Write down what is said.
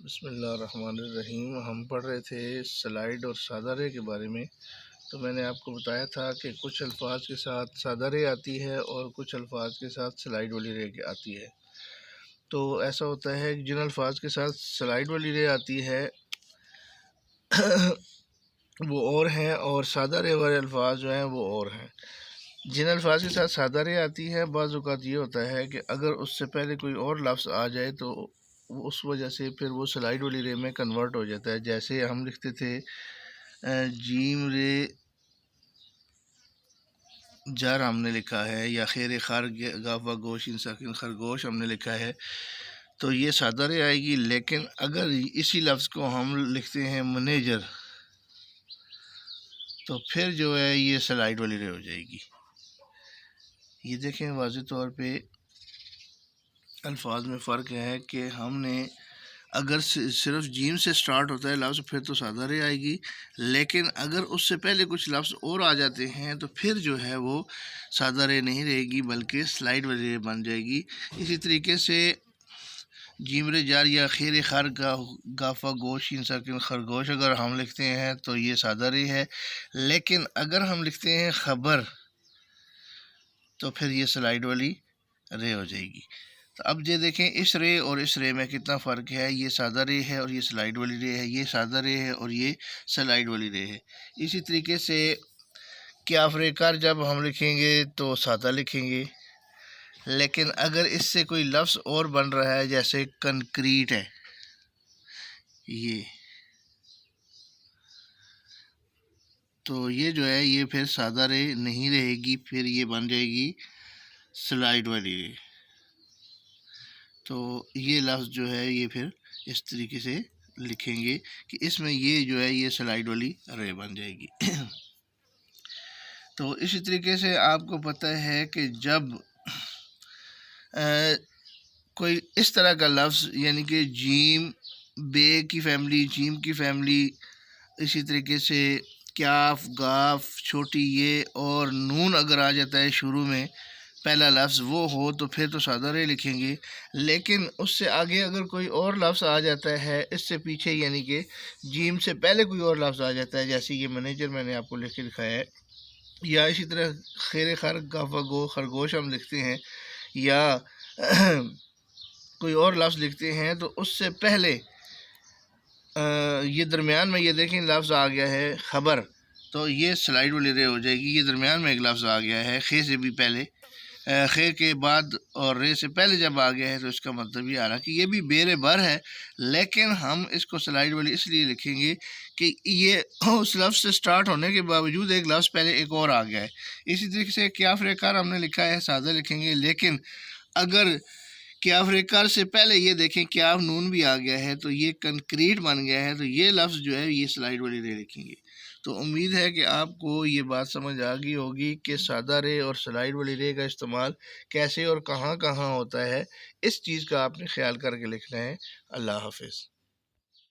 बिस्मिल्लाहिर्रहमानिर्रहीम। हम पढ़ रहे थे स्लाइड और सादा रे के बारे में। तो मैंने आपको बताया था कि कुछ अल्फाज के साथ सादा रे आती है और कुछ अल्फाज के साथ स्लाइड वाली रे आती है। तो ऐसा होता है कि जिन अल्फाज के साथ स्लाइड वाली रे आती है वो और हैं, और सादा रे वाले अल्फाज जो हैं वो और हैं। जिन अल्फाज के साथ सादा रे आती है, बाज़ औक़ात ये होता है कि अगर उससे पहले कोई और लफ्ज़ आ जाए तो उस वजह से फिर वो स्लाइड वाली रे में कन्वर्ट हो जाता है। जैसे हम लिखते थे जीम रे जर हमने लिखा है, या खैर खर गाफा गोश इंसाकिन खरगोश हमने लिखा है, तो ये सादा रे आएगी। लेकिन अगर इसी लफ्ज़ को हम लिखते हैं मैनेजर, तो फिर जो है ये स्लाइड वाली रे हो जाएगी। ये देखें वाज़ेह तौर पे अल्फाज में फ़र्क है कि हमने अगर सिर्फ जीम से स्टार्ट होता है लफ्ज़ फिर तो सादा रे आएगी, लेकिन अगर उससे पहले कुछ लफ्ज़ और आ जाते हैं तो फिर जो है वो सादा रे नहीं रहेगी बल्कि स्लाइड वाली रे बन जाएगी। इसी तरीके से जीम रे जार या खैर खर गाफा गोश इंसाकिन खरगोश अगर हम लिखते हैं तो ये सादा रे है, लेकिन अगर हम लिखते हैं ख़बर तो फिर ये स्लाइड वाली रे हो जाएगी। तो अब ये देखें इस रे और इस रे में कितना फ़र्क है। ये सादा रे है और ये स्लाइड वाली रे है, ये सादा रे है और ये स्लाइड वाली रे है। इसी तरीके से क्या फ़रेकार जब हम लिखेंगे तो सादा लिखेंगे, लेकिन अगर इससे कोई लफ्ज़ और बन रहा है, जैसे कंक्रीट है ये, तो ये जो है ये फिर सादा रे नहीं रहेगी, फिर ये बन जाएगी स्लाइड वाली रे। तो ये लफ्ज़ जो है ये फिर इस तरीके से लिखेंगे कि इसमें ये जो है ये स्लाइड वाली रे बन जाएगी। तो इसी तरीके से आपको पता है कि जब कोई इस तरह का लफ्ज़ यानी कि जीम बे की फ़ैमिली, जीम की फ़ैमिली, इसी तरीके से क्याफ गाफ छोटी ये और नून अगर आ जाता है शुरू में पहला लफ्ज़ वो हो तो फिर तो सादा रे लिखेंगे। लेकिन उससे आगे अगर कोई और लफ्ज़ आ जाता है इससे पीछे, यानी कि जीम से पहले कोई और लफ्ज़ आ जाता है, जैसे ये मैनेजर मैंने आपको लिख के दिखाया है, या इसी तरह खैर खर गाफा गो खरगोश हम लिखते हैं, या कोई और लफ्ज़ लिखते हैं, तो उससे पहले ये दरमियान में ये देखें लफ्ज़ आ गया है ख़बर, तो ये स्लाइड वाली रे हो जाएगी। ये दरमियान में एक लफ्ज़ आ गया है खे से भी पहले, खे के बाद और रे से पहले जब आ गया है तो इसका मतलब ये आ रहा कि ये भी बेरे बर है, लेकिन हम इसको स्लाइड वाली इसलिए लिखेंगे कि ये उस लफ्ज़ से स्टार्ट होने के बावजूद एक लफ्ज़ पहले एक और आ गया है। इसी तरीके से क्या फ़रेकार हमने लिखा है सादा लिखेंगे, लेकिन अगर क्या फ़रेकार से पहले ये देखें क्या नून भी आ गया है तो ये कंक्रीट बन गया है, तो ये लफ्ज़ जो है ये स्लाइड वाली रे लिखेंगे। तो उम्मीद है कि आपको ये बात समझ आ गई होगी कि सादा रे और स्लाइड वाली रे का इस्तेमाल कैसे और कहाँ कहाँ होता है। इस चीज़ का आपने ख्याल करके लिखना है। अल्लाह हाफ़िज़।